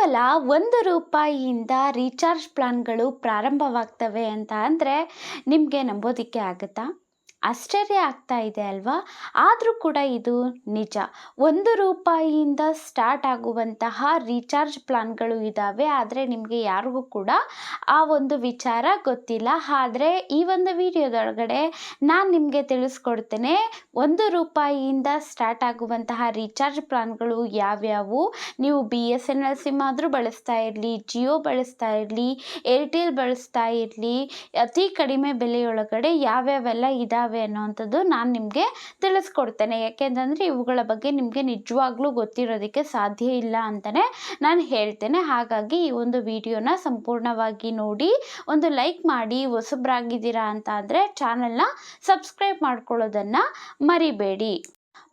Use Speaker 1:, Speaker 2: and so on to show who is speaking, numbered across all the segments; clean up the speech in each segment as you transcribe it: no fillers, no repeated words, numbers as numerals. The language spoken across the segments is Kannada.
Speaker 1: ಕೇವಲ 1 ರೂಪಾಯಿಯಿಂದ ರೀಚಾರ್ಜ್ ಪ್ಲಾನ್ಗಳು ಪ್ರಾರಂಭವಾಗ್ತವೆ ಅಂತ ಅಂದರೆ ನಿಮಗೆ ನಂಬೋದಕ್ಕೆ ಆಗುತ್ತಾ? ಆಶ್ಚರ್ಯ ಆಗ್ತಾ ಇದೆ ಅಲ್ವಾ? ಆದರೂ ಕೂಡ ಇದು ನಿಜ. 1 ರೂಪಾಯಿಯಿಂದ ಸ್ಟಾರ್ಟ್ ಆಗುವಂತಹ ರೀಚಾರ್ಜ್ ಪ್ಲಾನ್ಗಳು ಇದ್ದಾವೆ. ಆದರೆ ನಿಮಗೆ ಯಾರಿಗೂ ಕೂಡ ಆ ಒಂದು ವಿಚಾರ ಗೊತ್ತಿಲ್ಲ. ಆದರೆ ಈ ಒಂದು ವಿಡಿಯೋದೊಳಗಡೆ ನಾನು ನಿಮಗೆ ತಿಳಿಸ್ಕೊಡ್ತೇನೆ 1 ರೂಪಾಯಿಯಿಂದ ಸ್ಟಾರ್ಟ್ ಆಗುವಂತಹ ರೀಚಾರ್ಜ್ ಪ್ಲಾನ್ಗಳು ಯಾವ್ಯಾವು. ನೀವು BSNL ಸಿಮ್ ಆದರೂ ಬಳಸ್ತಾ ಇರಲಿ, ಜಿಯೋ ಬಳಸ್ತಾ ಇರಲಿ, ಏರ್ಟೆಲ್ ಬಳಸ್ತಾ ಇರಲಿ, ಅತಿ ಕಡಿಮೆ ಬೆಲೆಯೊಳಗಡೆ ಯಾವ್ಯಾವೆಲ್ಲ ಇದ್ದಾವೆ ಅನ್ನೋವಂಥದ್ದು ನಾನು ನಿಮಗೆ ತಿಳಿಸ್ಕೊಡ್ತೇನೆ. ಯಾಕೆಂತಂದರೆ ಇವುಗಳ ಬಗ್ಗೆ ನಿಮಗೆ ನಿಜವಾಗ್ಲೂ ಗೊತ್ತಿರೋದಕ್ಕೆ ಸಾಧ್ಯ ಇಲ್ಲ ಅಂತಲೇ ನಾನು ಹೇಳ್ತೇನೆ. ಹಾಗಾಗಿ ಈ ಒಂದು ವಿಡಿಯೋನ ಸಂಪೂರ್ಣವಾಗಿ ನೋಡಿ, ಒಂದು ಲೈಕ್ ಮಾಡಿ. ಹೊಸಬ್ರಾಗಿದ್ದೀರಾ ಅಂತ ಅಂದರೆ ಚಾನಲ್ನ ಸಬ್ಸ್ಕ್ರೈಬ್ ಮಾಡ್ಕೊಳ್ಳೋದನ್ನು ಮರಿಬೇಡಿ.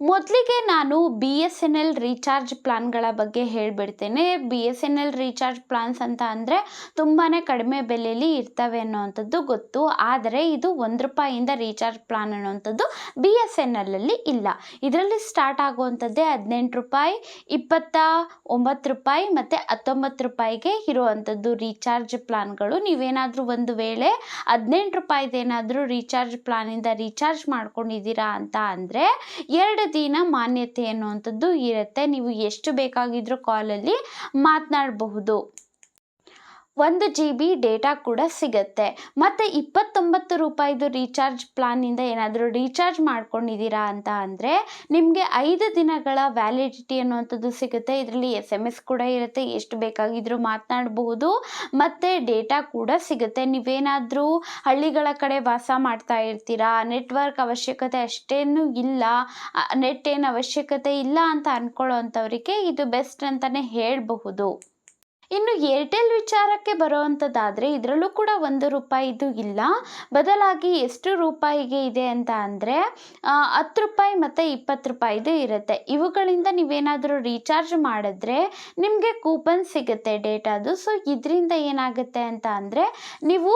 Speaker 1: ಮೊದಲಿಗೆ ನಾನು BSNL ರೀಚಾರ್ಜ್ ಪ್ಲಾನ್ಗಳ ಬಗ್ಗೆ ಹೇಳಿಬಿಡ್ತೇನೆ. BSNL ರೀಚಾರ್ಜ್ ಪ್ಲಾನ್ಸ್ ಅಂತ ಅಂದರೆ ತುಂಬಾ ಕಡಿಮೆ ಬೆಲೆಯಲ್ಲಿ ಇರ್ತವೆ ಅನ್ನೋವಂಥದ್ದು ಗೊತ್ತು. ಆದರೆ ಇದು 1 ರೂಪಾಯಿಯಿಂದ ರೀಚಾರ್ಜ್ ಪ್ಲಾನ್ ಅನ್ನೋವಂಥದ್ದು BSNLಲ್ಲಿ ಇಲ್ಲ. ಇದರಲ್ಲಿ ಸ್ಟಾರ್ಟ್ ಆಗುವಂಥದ್ದೇ 18 ರೂಪಾಯಿ, 29 ರೂಪಾಯಿ ಮತ್ತು 19 ರೂಪಾಯಿಗೆ ಇರುವಂಥದ್ದು ರೀಚಾರ್ಜ್ ಪ್ಲಾನ್ಗಳು. ನೀವೇನಾದರೂ ಒಂದು ವೇಳೆ 18 ರೂಪಾಯಿದೇನಾದರೂ ರೀಚಾರ್ಜ್ ಪ್ಲಾನಿಂದ ರೀಚಾರ್ಜ್ ಮಾಡ್ಕೊಂಡಿದ್ದೀರಾ ಅಂತ ಅಂದರೆ 2 ದಿನ ಮಾನ್ಯತೆ ಅನ್ನುವಂಥದ್ದು ಇರುತ್ತೆ. ನೀವು ಎಷ್ಟು ಬೇಕಾಗಿದ್ರೂ ಕಾಲಲ್ಲಿ ಮಾತನಾಡಬಹುದು. 1 GB ಡೇಟಾ ಕೂಡ ಸಿಗುತ್ತೆ. ಮತ್ತು 29 ರೂಪಾಯಿದು ರೀಚಾರ್ಜ್ ಪ್ಲಾನಿಂದ ಏನಾದರೂ ರೀಚಾರ್ಜ್ ಮಾಡ್ಕೊಂಡಿದ್ದೀರಾ ಅಂತ ಅಂದರೆ ನಿಮಗೆ 5 ದಿನಗಳ ವ್ಯಾಲಿಡಿಟಿ ಅನ್ನುವಂಥದ್ದು ಸಿಗುತ್ತೆ. ಇದರಲ್ಲಿ SMS ಕೂಡ ಇರುತ್ತೆ, ಎಷ್ಟು ಬೇಕಾಗಿದ್ರೂ ಮಾತನಾಡಬಹುದು ಮತ್ತು ಡೇಟಾ ಕೂಡ ಸಿಗುತ್ತೆ. ನೀವೇನಾದರೂ ಹಳ್ಳಿಗಳ ಕಡೆ ವಾಸ ಮಾಡ್ತಾ ಇರ್ತೀರಾ, ನೆಟ್ವರ್ಕ್ ಅವಶ್ಯಕತೆ ಅಷ್ಟೇನೂ ಇಲ್ಲ, ನೆಟ್ ಏನು ಅವಶ್ಯಕತೆ ಇಲ್ಲ ಅಂತ ಅಂದ್ಕೊಳ್ಳೋ ಅಂಥವರಿಗೆ ಇದು ಬೆಸ್ಟ್ ಅಂತಲೇ ಹೇಳಬಹುದು. ಇನ್ನು ಏರ್ಟೆಲ್ ವಿಚಾರಕ್ಕೆ ಬರುವಂಥದ್ದಾದರೆ ಇದರಲ್ಲೂ ಕೂಡ 1 ರೂಪಾಯಿದು ಇಲ್ಲ. ಬದಲಾಗಿ ಎಷ್ಟು ರೂಪಾಯಿಗೆ ಇದೆ ಅಂತ ಅಂದರೆ 10 ರೂಪಾಯಿ ಮತ್ತು 20 ರೂಪಾಯಿದು ಇರುತ್ತೆ. ಇವುಗಳಿಂದ ನೀವೇನಾದರೂ ರೀಚಾರ್ಜ್ ಮಾಡಿದ್ರೆ ನಿಮಗೆ ಕೂಪನ್ ಸಿಗುತ್ತೆ ಡೇಟಾದು. ಸೊ ಇದರಿಂದ ಏನಾಗುತ್ತೆ ಅಂತ ಅಂದರೆ ನೀವು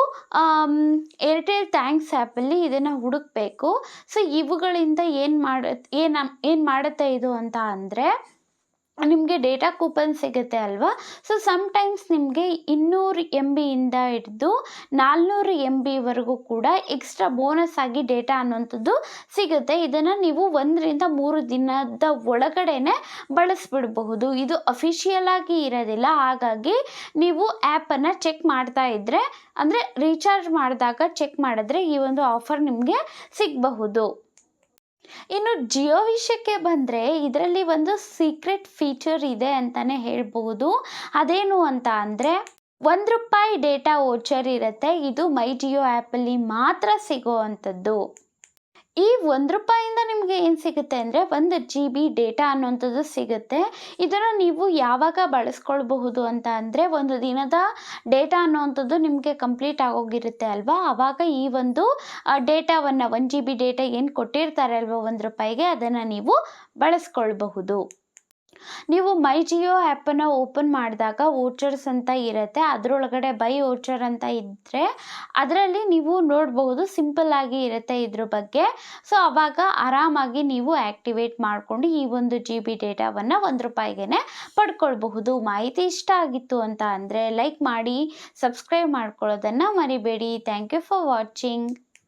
Speaker 1: ಏರ್ಟೆಲ್ ಥ್ಯಾಂಕ್ಸ್ ಆ್ಯಪಲ್ಲಿ ಇದನ್ನು ಹುಡುಕಬೇಕು. ಸೊ ಇವುಗಳಿಂದ ಏನು ಮಾಡುತ್ತೆ ಇದು ಅಂತ ಅಂದರೆ ನಿಮಗೆ ಡೇಟಾ ಕೂಪನ್ ಸಿಗುತ್ತೆ ಅಲ್ವಾ. ಸೊ ಸಮ್ಟೈಮ್ಸ್ ನಿಮಗೆ 200 MB ಇಂದ ಹಿಡಿದು 400 MB ವರೆಗೂ ಕೂಡ ಎಕ್ಸ್ಟ್ರಾ ಬೋನಸ್ ಆಗಿ ಡೇಟಾ ಅನ್ನೋಂಥದ್ದು ಸಿಗುತ್ತೆ. ಇದನ್ನು ನೀವು 1 ರಿಂದ 3 ದಿನದ ಒಳಗಡೆನೆ ಬಳಸ್ಬಿಡಬಹುದು. ಇದು ಅಫಿಷಿಯಲ್ ಆಗಿ ಇರೋದಿಲ್ಲ. ಹಾಗಾಗಿ ನೀವು ಆ್ಯಪನ್ನು ಚೆಕ್ ಮಾಡ್ತಾ ಇದ್ದರೆ, ಅಂದರೆ ರೀಚಾರ್ಜ್ ಮಾಡಿದಾಗ ಚೆಕ್ ಮಾಡಿದ್ರೆ ಈ ಒಂದು ಆಫರ್ ನಿಮಗೆ ಸಿಗಬಹುದು. ಇನ್ನು ಜಿಯೋ ವಿಷಯಕ್ಕೆ ಬಂದರೆ ಇದರಲ್ಲಿ ಒಂದು ಸೀಕ್ರೆಟ್ ಫೀಚರ್ ಇದೆ ಅಂತಲೇ ಹೇಳ್ಬೋದು. ಅದೇನು ಅಂತ ಅಂದರೆ 1 ರೂಪಾಯಿ ಡೇಟಾ ವೋಚರ್ ಇರುತ್ತೆ. ಇದು ಮೈ ಜಿಯೋ ಆ್ಯಪಲ್ಲಿ ಮಾತ್ರ ಸಿಗೋ ಅಂಥದ್ದು. ಈ 1 ರೂಪಾಯಿಯಿಂದ ನಿಮಗೆ ಏನು ಸಿಗುತ್ತೆ ಅಂದರೆ 1 GB ಡೇಟಾ ಅನ್ನುವಂಥದ್ದು ಸಿಗುತ್ತೆ. ಇದನ್ನು ನೀವು ಯಾವಾಗ ಬಳಸ್ಕೊಳ್ಬಹುದು ಅಂತ ಅಂದರೆ ಒಂದು ದಿನದ ಡೇಟಾ ಅನ್ನುವಂಥದ್ದು ನಿಮಗೆ ಕಂಪ್ಲೀಟ್ ಆಗೋಗಿರುತ್ತೆ ಅಲ್ವಾ. ಆವಾಗ ಈ ಒಂದು ಡೇಟಾವನ್ನು 1 GB ಡೇಟಾ ಏನು ಕೊಟ್ಟಿರ್ತಾರೆ ಅಲ್ವಾ 1 ರೂಪಾಯಿಗೆ, ಅದನ್ನು ನೀವು ಬಳಸ್ಕೊಳ್ಬಹುದು. ನೀವು ಮೈ ಜಿಯೋ ಆ್ಯಪನ್ನು ಓಪನ್ ಮಾಡಿದಾಗ ವೋಚರ್ಸ್ ಅಂತ ಇರುತ್ತೆ. ಅದರೊಳಗಡೆ ಬೈ ವೋಚರ್ ಅಂತ ಇದ್ದರೆ ಅದರಲ್ಲಿ ನೀವು ನೋಡಬಹುದು, ಸಿಂಪಲ್ ಆಗಿ ಇರುತ್ತೆ ಇದ್ರ ಬಗ್ಗೆ. ಸೊ ಆವಾಗ ಆರಾಮಾಗಿ ನೀವು ಆ್ಯಕ್ಟಿವೇಟ್ ಮಾಡಿಕೊಂಡು ಈ 1 GB ಡೇಟಾವನ್ನು 1 ರೂಪಾಯಿಗೆ ಪಡ್ಕೊಳ್ಬಹುದು. ಮಾಹಿತಿ ಇಷ್ಟ ಆಗಿತ್ತು ಅಂತ ಅಂದರೆ ಲೈಕ್ ಮಾಡಿ, ಸಬ್ಸ್ಕ್ರೈಬ್ ಮಾಡ್ಕೊಳ್ಳೋದನ್ನು ಮರಿಬೇಡಿ. Thank you for watching.